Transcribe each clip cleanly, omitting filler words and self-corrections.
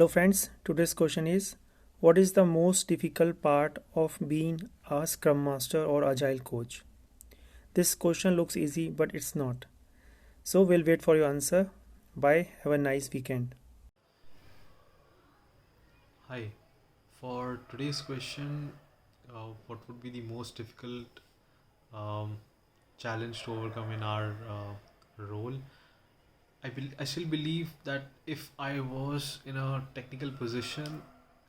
Hello friends, today's question is what is the most difficult part of being a scrum master or agile coach? This question looks easy but it's not. So we'll wait for your answer. Bye, have a nice weekend. Hi. For today's question, what would be the most difficult um, challenge to overcome in our role? I still believe that if I was in a technical position,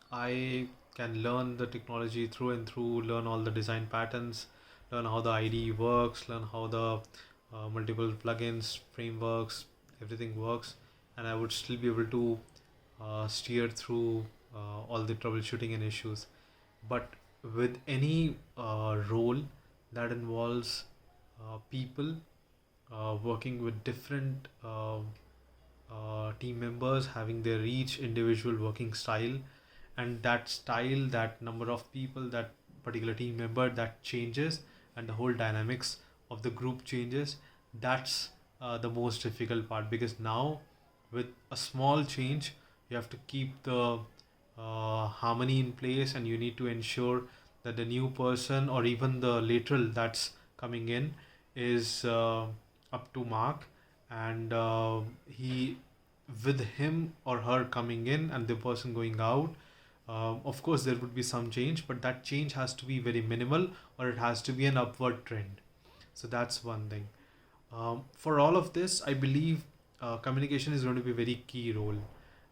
I can learn the technology through and through, learn all the design patterns, learn how the IDE works, learn how the multiple plugins, frameworks, everything works, and I would still be able to steer through all the troubleshooting and issues. But with any role that involves people working with different team members having their each individual working style, and that style, that number of people, that particular team member, that changes, and the whole dynamics of the group changes. That's the most difficult part, because now with a small change you have to keep the harmony in place, and you need to ensure that the new person or even the lateral that's coming in is up to mark, and he with him or her coming in and the person going out, of course there would be some change, but that change has to be very minimal, or it has to be an upward trend. So that's one thing. For all of this, I believe communication is going to be a very key role.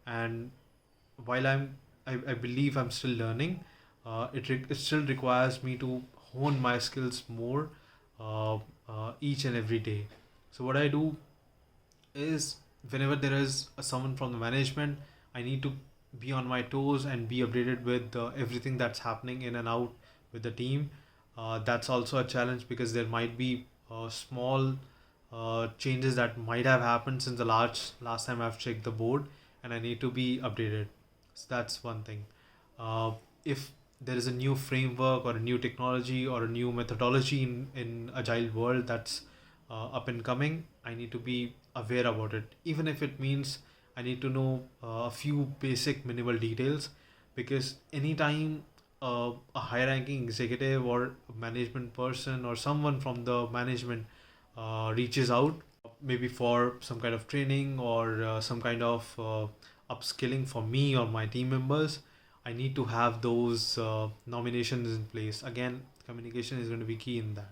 And while I believe I'm still learning, it still requires me to hone my skills more each and every day. So what I do is, whenever there is someone from the management, I need to be on my toes and be updated with everything that's happening in and out with the team. That's also a challenge, because there might be small changes that might have happened since the last time I've checked the board, and I need to be updated. So that's one thing. If there is a new framework or a new technology or a new methodology in agile world that's up and coming, I need to be aware about it, even if it means I need to know a few basic minimal details. Because anytime a high ranking executive or a management person or someone from the management reaches out, maybe for some kind of training or some kind of upskilling for me or my team members, I need to have those nominations in place. Again, communication is going to be key in that.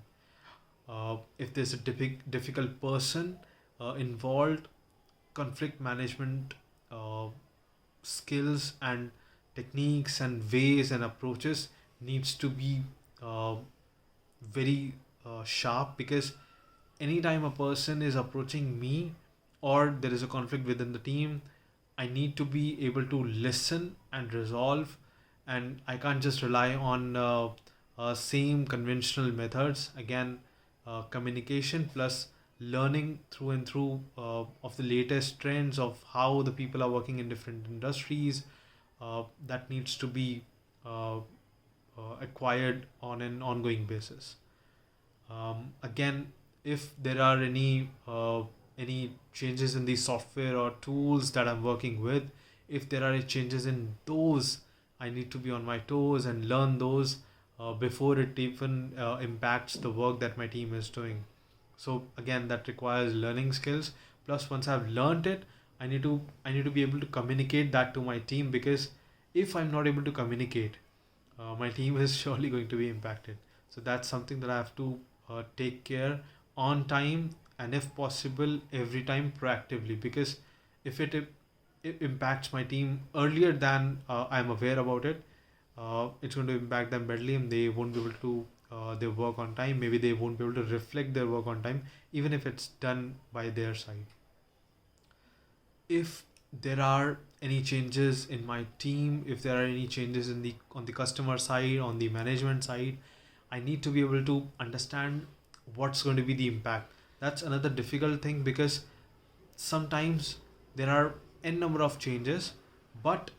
If there's a difficult person involved, conflict management skills and techniques and ways and approaches needs to be uh, very sharp, because anytime a person is approaching me or there is a conflict within the team, I need to be able to listen and resolve, and I can't just rely on same conventional methods. Again, communication plus learning through and through of the latest trends of how the people are working in different industries, that needs to be acquired on an ongoing basis. Again, if there are any changes in the software or tools that I'm working with, if there are any changes in those, I need to be on my toes and learn those before it even impacts the work that my team is doing. So again, that requires learning skills. Plus, once I've learned it, I need to be able to communicate that to my team, because if I'm not able to communicate, my team is surely going to be impacted. So that's something that I have to take care on time, and if possible every time proactively, because if it impacts my team earlier than I'm aware about it, it's going to impact them badly, and they won't be able to their work on time. Maybe they won't be able to reflect their work on time, even if it's done by their side. If there are any changes in my team, if there are any changes in the on the customer side, on the management side, I need to be able to understand what's going to be the impact. That's another difficult thing, because sometimes there are n number of changes, but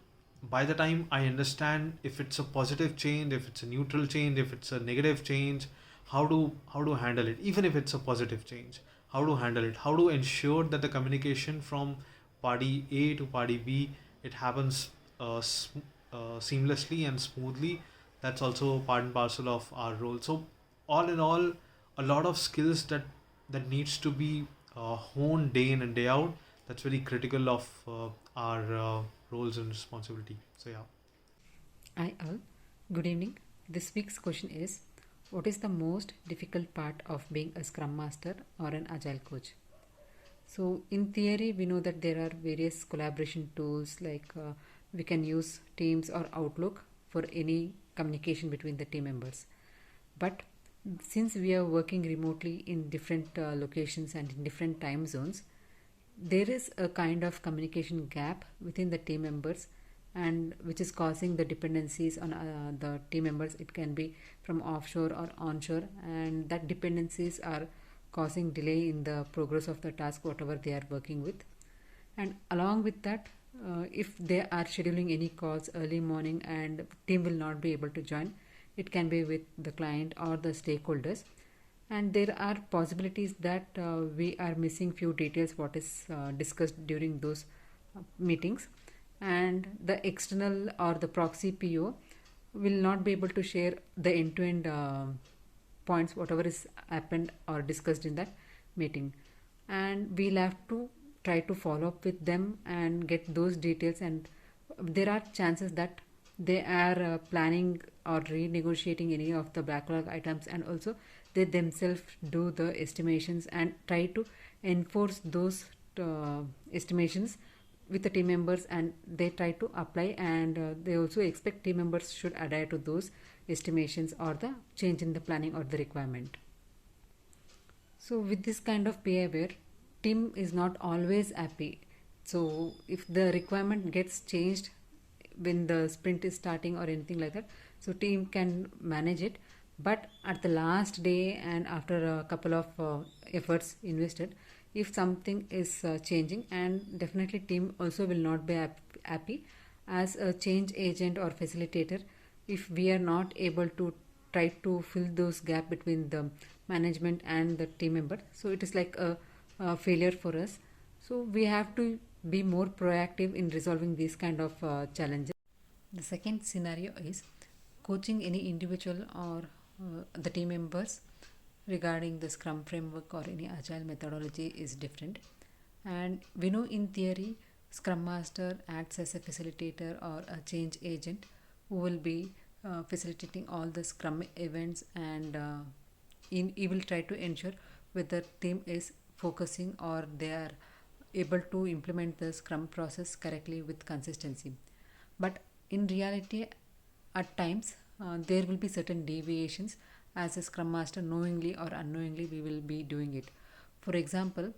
by the time I understand if it's a positive change, if it's a neutral change, if it's a negative change, how to handle it, even if it's a positive change, how to handle it, how to ensure that the communication from party A to party B, it happens seamlessly and smoothly. That's also part and parcel of our role. So all in all, a lot of skills that needs to be honed day in and day out. That's very critical of our roles and responsibility. So yeah. Hi all, good evening. This week's question is, what is the most difficult part of being a Scrum Master or an Agile coach? So, in theory, we know that there are various collaboration tools like we can use Teams or Outlook for any communication between the team members. But since we are working remotely in different locations and in different time zones, there is a kind of communication gap within the team members, and which is causing the dependencies on the team members. It can be from offshore or onshore, and that dependencies are causing delay in the progress of the task whatever they are working with. And along with that, if they are scheduling any calls early morning and team will not be able to join, it can be with the client or the stakeholders, and there are possibilities that we are missing few details what is discussed during those meetings, and the external or the proxy PO will not be able to share the end-to-end points whatever is happened or discussed in that meeting, and we'll have to try to follow up with them and get those details. And there are chances that they are planning or renegotiating any of the backlog items, and also they themselves do the estimations and try to enforce those estimations with the team members, and they try to apply, and they also expect team members should adhere to those estimations or the change in the planning or the requirement. So with this kind of behavior, team is not always happy. So if the requirement gets changed when the sprint is starting or anything like that, so team can manage it. But at the last day and after a couple of efforts invested, if something is changing, and definitely team also will not be happy as a change agent or facilitator. If we are not able to try to fill those gap between the management and the team member, so it is like a failure for us. So we have to be more proactive in resolving these kind of challenges. The second scenario is coaching any individual or the team members regarding the Scrum framework or any agile methodology is different. And we know in theory, Scrum Master acts as a facilitator or a change agent who will be facilitating all the Scrum events, and he will try to ensure whether team is focusing or they are able to implement the Scrum process correctly with consistency. But in reality, at times there will be certain deviations. As a Scrum Master, knowingly or unknowingly, we will be doing it. For example,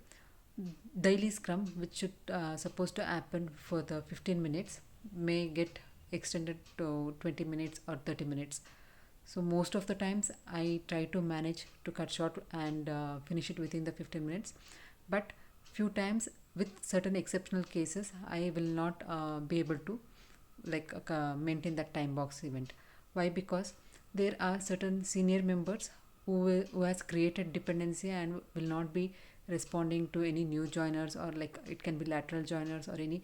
daily Scrum, which should supposed to happen for the 15 minutes, may get extended to 20 minutes or 30 minutes. So most of the times I try to manage to cut short and finish it within the 15 minutes. But few times, with certain exceptional cases, I will not be able to like maintain that time box event. Why? Because there are certain senior members who has created dependency and will not be responding to any new joiners, or like it can be lateral joiners or any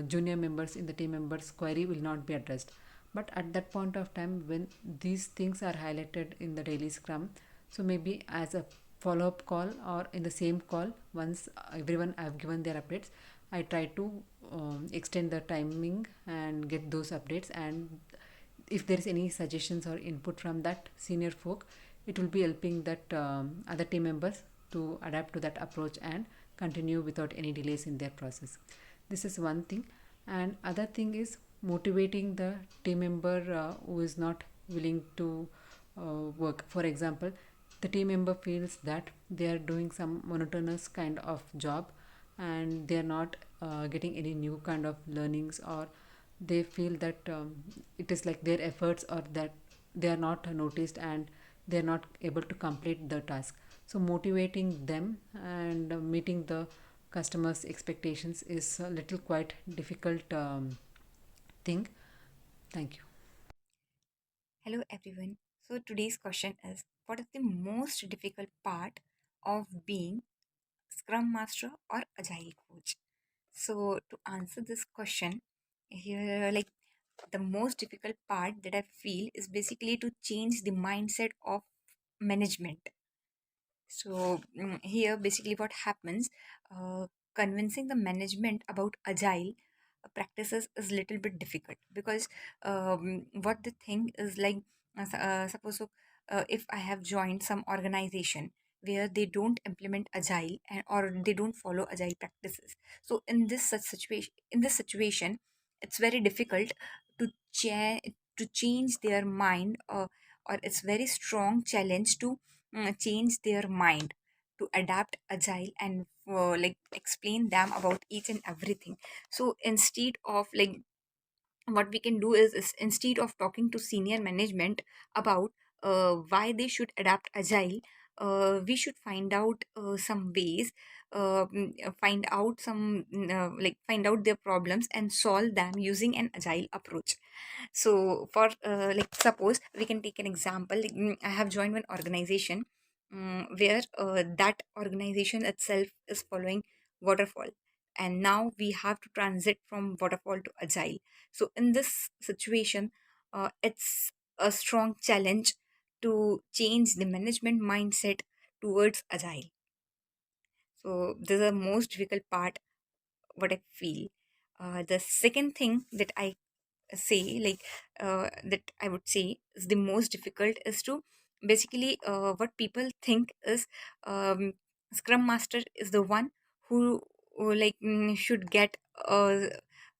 junior members in the team members query will not be addressed. But at that point of time when these things are highlighted in the daily Scrum, so maybe as a follow-up call or in the same call, once everyone have given their updates, I try to extend the timing and get those updates. And if there is any suggestions or input from that senior folk, it will be helping that other team members to adapt to that approach and continue without any delays in their process. This is one thing. And other thing is motivating the team member who is not willing to work. For example, the team member feels that they are doing some monotonous kind of job and they are not getting any new kind of learnings, or they feel that it is like their efforts or that they are not noticed and they are not able to complete the task. So motivating them and meeting the customers expectations is a little quite difficult thing. Thank you. Hello everyone. So today's question is, what is the most difficult part of being Scrum Master or Agile Coach? So to answer this question, here, like, the most difficult part that I feel is basically to change the mindset of management. So here, basically, what happens, convincing the management about agile practices is little bit difficult, because what the thing is like, suppose so, if I have joined some organization where they don't implement agile, and or they don't follow agile practices, so in this such situation, it's very difficult to change their mind, or it's very strong challenge to change their mind to adapt agile, and like explain them about each and everything. So instead of like, what we can do is instead of talking to senior management about why they should adapt agile, we should find out some ways, find out some like find out their problems and solve them using an agile approach. So for like, suppose we can take an example, like, I have joined one organization where that organization itself is following waterfall, and now we have to transit from waterfall to agile. So in this situation, it's a strong challenge to change the management mindset towards agile. So this is the most difficult part, what I feel. The second thing that I say, like, that I would say is the most difficult, is to basically, what people think is, um, scrum master is the one who like should get a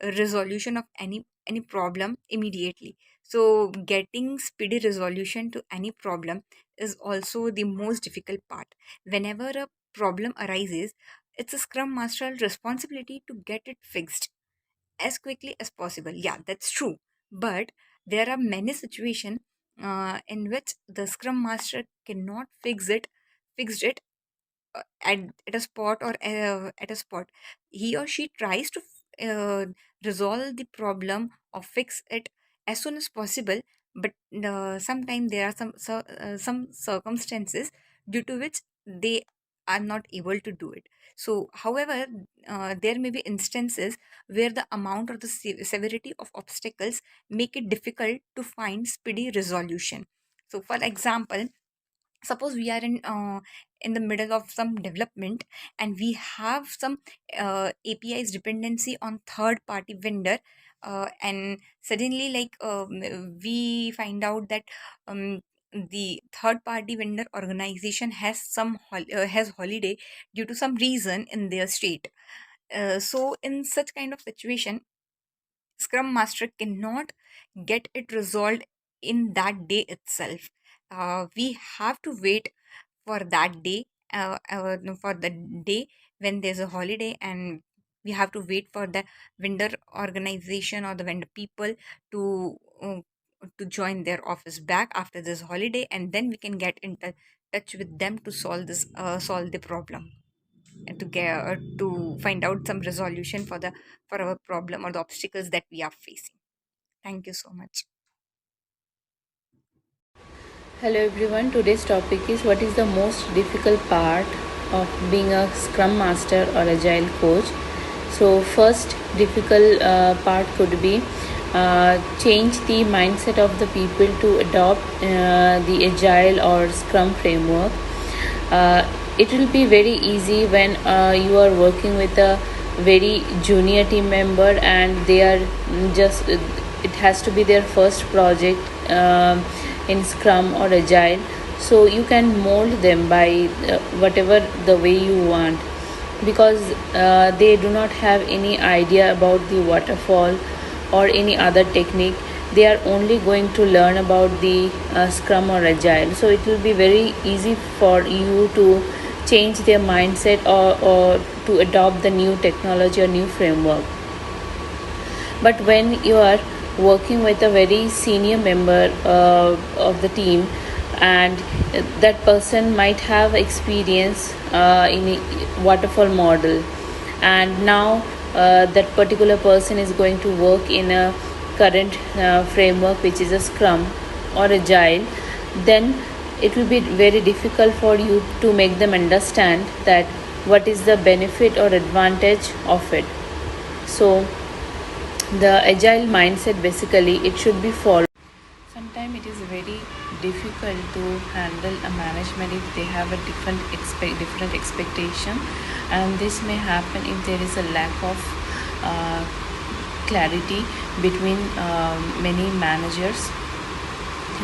resolution of any problem immediately. So getting speedy resolution to any problem is also the most difficult part. Whenever a problem arises, it's a scrum master responsibility to get it fixed as quickly as possible. Yeah, that's true. But there are many situations in which the scrum master cannot fix it at a spot, or at a spot. He or she tries to resolve the problem or fix it as soon as possible, but sometimes there are some circumstances due to which they are not able to do it. So however, there may be instances where the amount or the severity of obstacles make it difficult to find speedy resolution. So for example, suppose we are in the middle of some development, and we have some APIs dependency on third party vendor, and suddenly, like, we find out that the third party vendor organization has has holiday due to some reason in their state. So in such kind of situation, scrum master cannot get it resolved in that day itself. We have to wait for that day, no, for the day when there's a holiday, and we have to wait for the vendor organization or the vendor people to join their office back after this holiday, and then we can get in touch with them to solve the problem, and to get to find out some resolution for our problem or the obstacles that we are facing. Thank you so much. Hello everyone, today's topic is what is the most difficult part of being a scrum master or agile coach. So first difficult part could be change the mindset of the people to adopt the agile or scrum framework. It will be very easy when you are working with a very junior team member and they are just it has to be their first project in scrum or agile, so you can mold them by whatever the way you want, because they do not have any idea about the waterfall or any other technique. They are only going to learn about the scrum or agile, so it will be very easy for you to change their mindset, or to adopt the new technology or new framework. But when you are working with a very senior member of the team, and that person might have experience in a waterfall model, and now that particular person is going to work in a current framework which is a scrum or agile, then it will be very difficult for you to make them understand that what is the benefit or advantage of it. So the agile mindset, basically it should be followed. Sometimes it is very difficult to handle a management if they have a different expectation, and this may happen if there is a lack of clarity between many managers,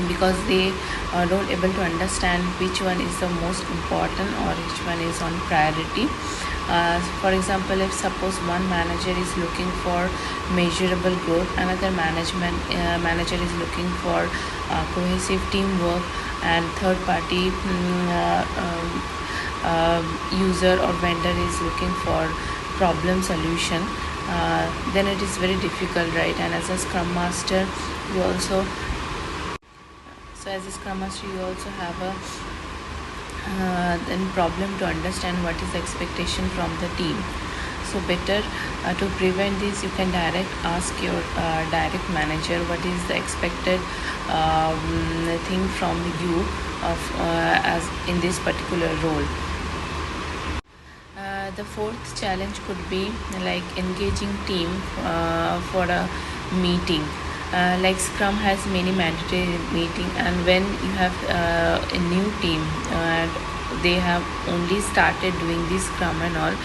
because they don't able to understand which one is the most important or which one is on priority. For example, if suppose one manager is looking for measurable growth, another manager is looking for cohesive teamwork, and third party user or vendor is looking for problem solution, then it is very difficult, right? And as a scrum master, you also as a scrum master you also have a then problem to understand what is the expectation from the team. So better to prevent this, you can ask your direct manager what is the expected thing from you of as in this particular role. The fourth challenge could be like engaging team for a meeting. Like Scrum has many mandatory meeting, and when you have a new team and they have only started doing this Scrum and all,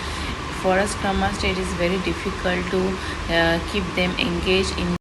for a Scrum Master it is very difficult to keep them engaged in